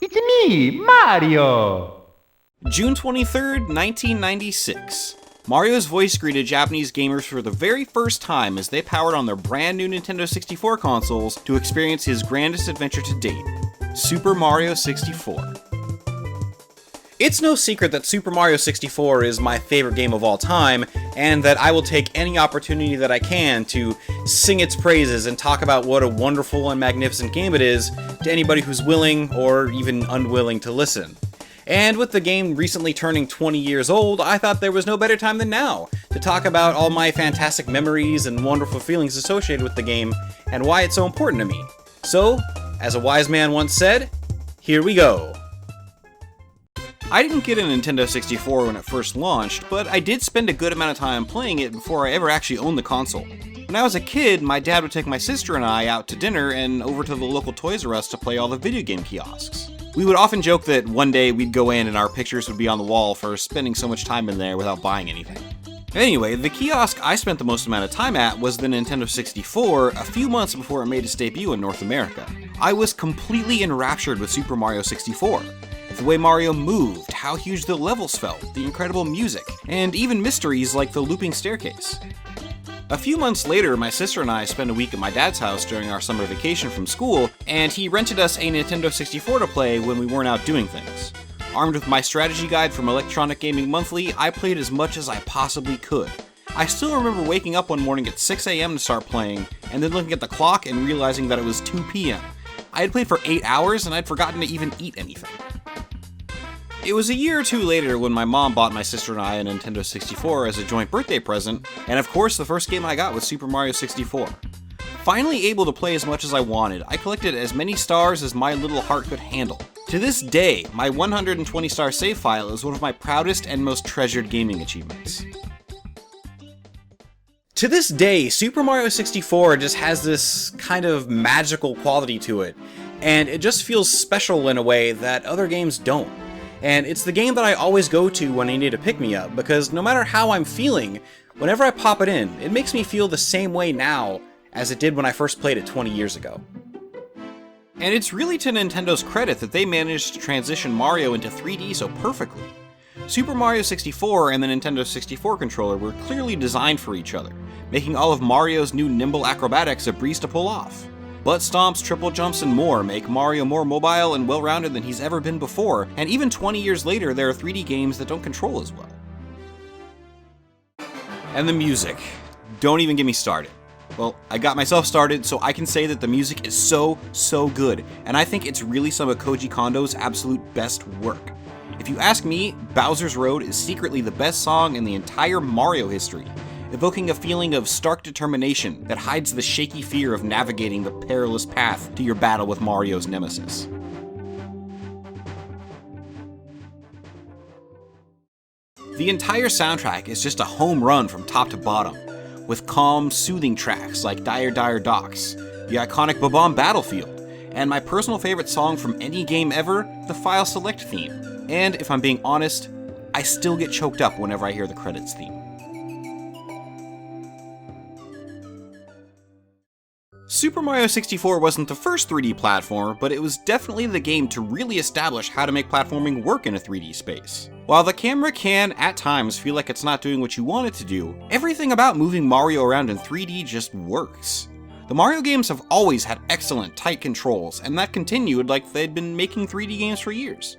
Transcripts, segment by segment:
It's me, Mario! June 23rd, 1996. Mario's voice greeted Japanese gamers for the very first time as they powered on their brand new Nintendo 64 consoles to experience his grandest adventure to date, Super Mario 64. It's no secret that Super Mario 64 is my favorite game of all time, and that I will take any opportunity that I can to sing its praises and talk about what a wonderful and magnificent game it is to anybody who's willing or even unwilling to listen. And with the game recently turning 20 years old, I thought there was no better time than now to talk about all my fantastic memories and wonderful feelings associated with the game and why it's so important to me. So, as a wise man once said, here we go. I didn't get a Nintendo 64 when it first launched, but I did spend a good amount of time playing it before I ever actually owned the console. When I was a kid, my dad would take my sister and I out to dinner and over to the local Toys R Us to play all the video game kiosks. We would often joke that one day we'd go in and our pictures would be on the wall for spending so much time in there without buying anything. Anyway, the kiosk I spent the most amount of time at was the Nintendo 64 a few months before it made its debut in North America. I was completely enraptured with Super Mario 64. The way Mario moved, how huge the levels felt, the incredible music, and even mysteries like the looping staircase. A few months later, my sister and I spent a week at my dad's house during our summer vacation from school, and he rented us a Nintendo 64 to play when we weren't out doing things. Armed with my strategy guide from Electronic Gaming Monthly, I played as much as I possibly could. I still remember waking up one morning at 6 a.m. to start playing, and then looking at the clock and realizing that it was 2 p.m. I had played for 8 hours and I'd forgotten to even eat anything. It was a year or two later when my mom bought my sister and I a Nintendo 64 as a joint birthday present, and of course the first game I got was Super Mario 64. Finally able to play as much as I wanted, I collected as many stars as my little heart could handle. To this day, my 120 star save file is one of my proudest and most treasured gaming achievements. To this day, Super Mario 64 just has this kind of magical quality to it, and it just feels special in a way that other games don't. And it's the game that I always go to when I need a pick-me-up, because no matter how I'm feeling, whenever I pop it in, it makes me feel the same way now as it did when I first played it 20 years ago. And it's really to Nintendo's credit that they managed to transition Mario into 3D so perfectly. Super Mario 64 and the Nintendo 64 controller were clearly designed for each other, making all of Mario's new nimble acrobatics a breeze to pull off. Butt stomps, triple jumps, and more make Mario more mobile and well-rounded than he's ever been before, and even 20 years later there are 3D games that don't control as well. And the music. Don't even get me started. Well, I got myself started, so I can say that the music is so good, and I think it's really some of Koji Kondo's absolute best work. If you ask me, Bowser's Road is secretly the best song in the entire Mario history, evoking a feeling of stark determination that hides the shaky fear of navigating the perilous path to your battle with Mario's nemesis. The entire soundtrack is just a home run from top to bottom, with calm, soothing tracks like Dire Dire Docks, the iconic Bob-omb Battlefield, and my personal favorite song from any game ever, the File Select theme. And if I'm being honest, I still get choked up whenever I hear the credits theme. Super Mario 64 wasn't the first 3D platformer, but it was definitely the game to really establish how to make platforming work in a 3D space. While the camera can, at times, feel like it's not doing what you want it to do, everything about moving Mario around in 3D just works. The Mario games have always had excellent, tight controls, and that continued like they'd been making 3D games for years.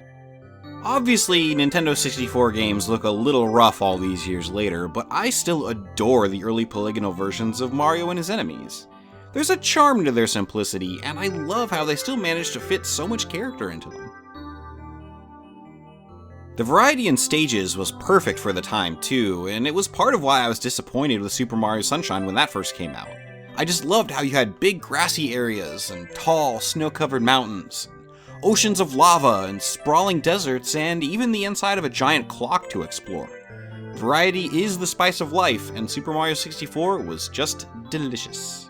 Obviously, Nintendo 64 games look a little rough all these years later, but I still adore the early polygonal versions of Mario and his enemies. There's a charm to their simplicity, and I love how they still manage to fit so much character into them. The variety in stages was perfect for the time too, and it was part of why I was disappointed with Super Mario Sunshine when that first came out. I just loved how you had big grassy areas, and tall, snow-covered mountains, oceans of lava, and sprawling deserts, and even the inside of a giant clock to explore. Variety is the spice of life, and Super Mario 64 was just delicious.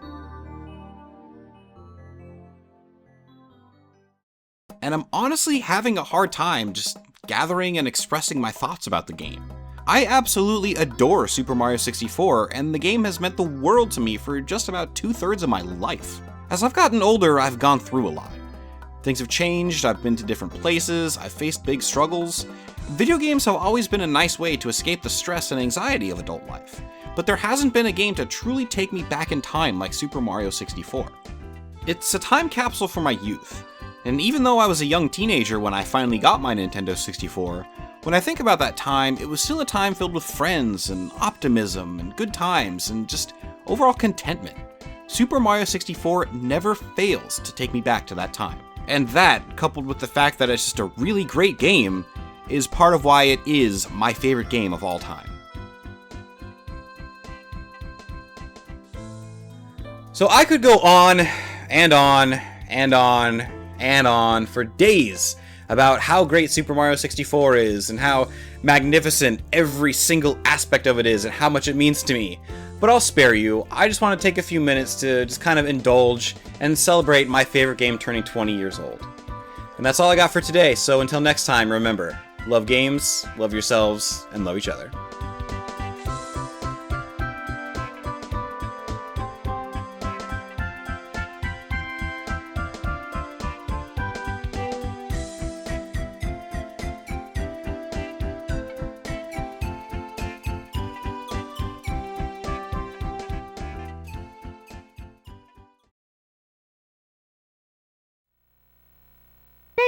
And I'm honestly having a hard time just gathering and expressing my thoughts about the game. I absolutely adore Super Mario 64, and the game has meant the world to me for just about 2/3 of my life. As I've gotten older, I've gone through a lot. Things have changed, I've been to different places, I've faced big struggles. Video games have always been a nice way to escape the stress and anxiety of adult life, but there hasn't been a game to truly take me back in time like Super Mario 64. It's a time capsule for my youth, and even though I was a young teenager when I finally got my Nintendo 64, when I think about that time, it was still a time filled with friends and optimism and good times and just overall contentment. Super Mario 64 never fails to take me back to that time. And that, coupled with the fact that it's just a really great game, is part of why it is my favorite game of all time. So I could go on and on and on and on for days about how great Super Mario 64 is and how magnificent every single aspect of it is and how much it means to me. But I'll spare you. I just want to take a few minutes to just kind of indulge and celebrate my favorite game turning 20 years old. And that's all I got for today, so until next time, remember, love games, love yourselves, and love each other.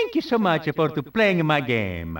Thank you so much for playing my game.